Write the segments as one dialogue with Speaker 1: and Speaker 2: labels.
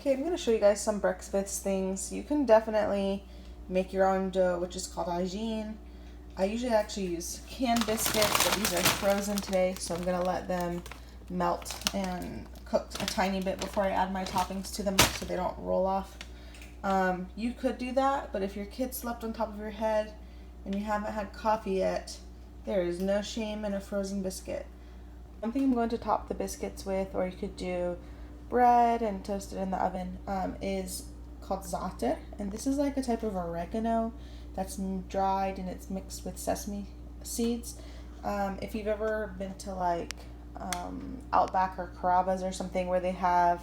Speaker 1: Okay, I'm going to show you guys some breakfast things. You can definitely make your own dough, which is called tagine. I usually actually use canned biscuits, but these are frozen today, so I'm going to let them melt and cook a tiny bit before I add my toppings to them so they don't roll off. You could do that, but if your kid slept on top of your head and you haven't had coffee yet, there is no shame in a frozen biscuit. One thing I'm going to top the biscuits with, or you could do bread and toast it in the oven, is called za'atar, and this is like a type of oregano that's dried and it's mixed with sesame seeds. If you've ever been to like Outback or Carrabba's or something where they have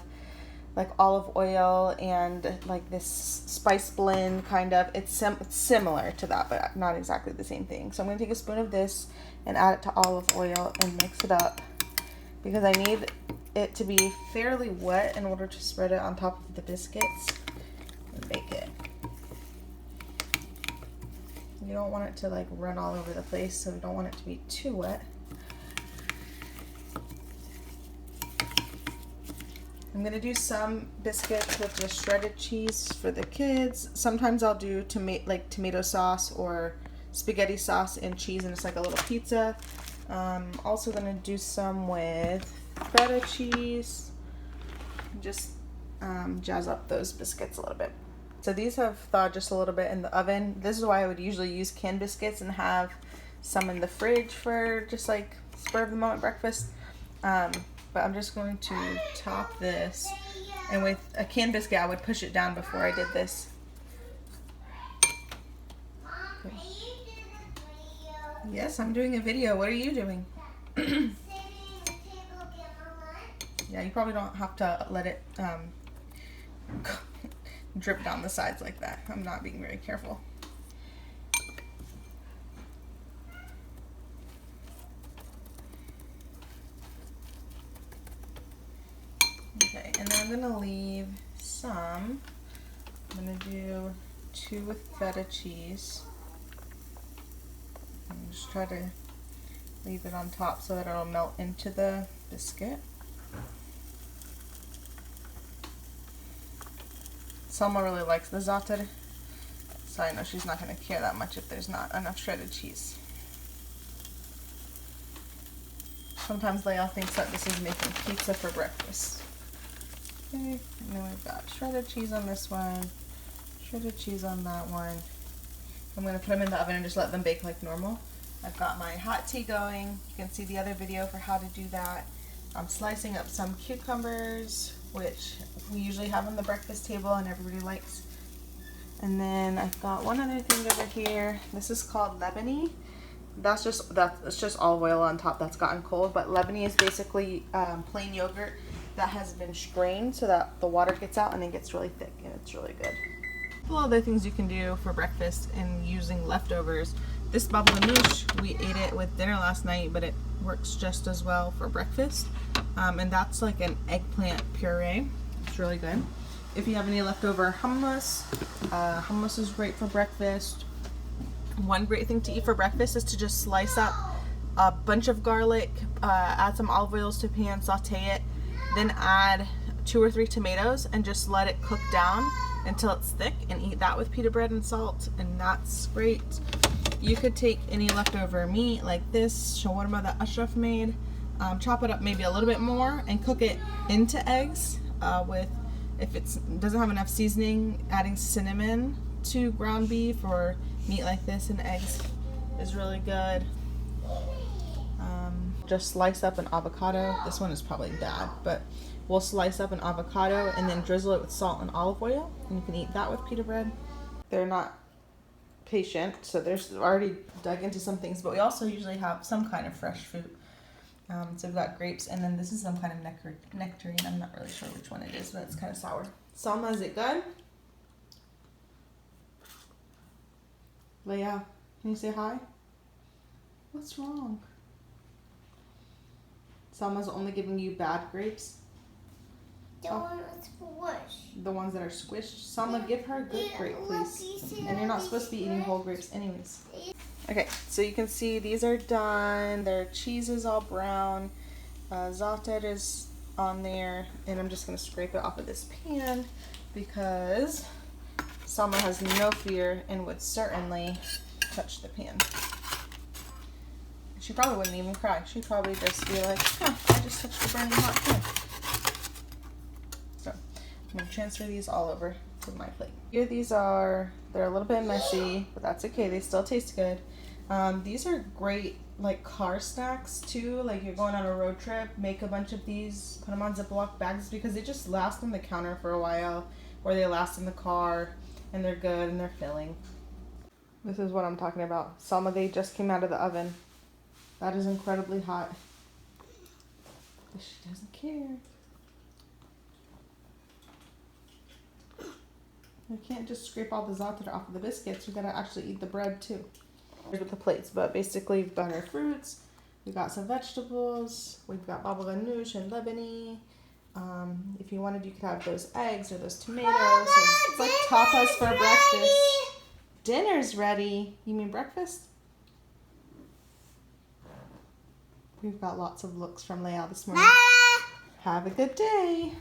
Speaker 1: like olive oil and like this spice blend kind of, it's similar to that, but not exactly the same thing. So I'm going to take a spoon of this and add it to olive oil and mix it up because I need it to be fairly wet in order to spread it on top of the biscuits and bake it. You don't want it to like run all over the place, so you don't want it to be too wet. I'm gonna do some biscuits with just shredded cheese for the kids. Sometimes I'll do tomato sauce or spaghetti sauce and cheese, and it's like a little pizza. Also gonna do some with feta cheese. Just jazz up those biscuits a little bit. So these have thawed just a little bit in the oven. This is why I would usually use canned biscuits and have some in the fridge for just like spur of the moment breakfast. But I'm just going to top this, and with a canned biscuit I would push it down before I did this. Okay. Yes, I'm doing a video. What are you doing? Yeah, you probably don't have to let it drip down the sides like that. I'm not being very careful. Okay, and then I'm gonna leave some. I'm gonna do 2 with feta cheese. And just try to leave it on top so that it'll melt into the biscuit. Selma really likes the za'atar, so I know she's not going to care that much if there's not enough shredded cheese. Sometimes Leah thinks that this is making pizza for breakfast. Okay, and then we've got shredded cheese on this one, shredded cheese on that one. I'm going to put them in the oven and just let them bake like normal. I've got my hot tea going. You can see the other video for how to do that. I'm slicing up some cucumbers, which we usually have on the breakfast table and everybody likes. And then I've got one other thing over here. This is called lebani. It's just olive oil on top that's gotten cold, but lebani is basically plain yogurt that has been strained so that the water gets out and it gets really thick, and it's really good. A couple other things you can do for breakfast and using leftovers. This baba ganoush, we ate it with dinner last night, but it works just as well for breakfast. And that's like an eggplant puree. It's really good. If you have any leftover hummus, hummus is great for breakfast. One great thing to eat for breakfast is to just slice up a bunch of garlic, add some olive oils to a pan, saute it, then add 2 or 3 tomatoes and just let it cook down until it's thick, and eat that with pita bread and salt, and that's great. You could take any leftover meat like this shawarma that Ashraf made, chop it up maybe a little bit more and cook it into eggs with, if it doesn't have enough seasoning, adding cinnamon to ground beef or meat like this and eggs is really good. Just slice up an avocado. This one is probably bad, but we'll slice up an avocado and then drizzle it with salt and olive oil, and you can eat that with pita bread. They're not patient, so they're already dug into some things, but we also usually have some kind of fresh fruit. So we've got grapes, and then this is some kind of nectarine. I'm not really sure which one it is, but it's kind of sour. Salma, is it good? Leah, can you say hi? What's wrong? Salma's only giving you bad grapes?
Speaker 2: The one that's squished.
Speaker 1: The ones that are squished? Salma, give her a good grape, please. And you're not supposed to be eating whole grapes anyways. Okay, so you can see these are done. Their cheese is all brown. Za'atar is on there, and I'm just gonna scrape it off of this pan because Selma has no fear and would certainly touch the pan. She probably wouldn't even cry. She'd probably just be like, huh, I just touched the burning hot pan. So I'm gonna transfer these all over to my plate. Here these are, they're a little bit messy, but that's okay, they still taste good. These are great like car snacks too, like you're going on a road trip, make a bunch of these, put them on Ziploc bags because they just last on the counter for a while, or they last in the car, and they're good and they're filling. This is what I'm talking about. Selma, they just came out of the oven. That is incredibly hot. But she doesn't care. We can't just scrape all the za'atar off of the biscuits. We gotta actually eat the bread too. Here's with the plates, but basically we've got our fruits, we've got some vegetables, we've got baba ganoush and lebani. If you wanted, you could have those eggs or those tomatoes.
Speaker 2: Mama,
Speaker 1: It's like tapas for breakfast. Dinner's ready. You mean breakfast? We've got lots of looks from Leia this morning.
Speaker 2: Mama.
Speaker 1: Have a good day.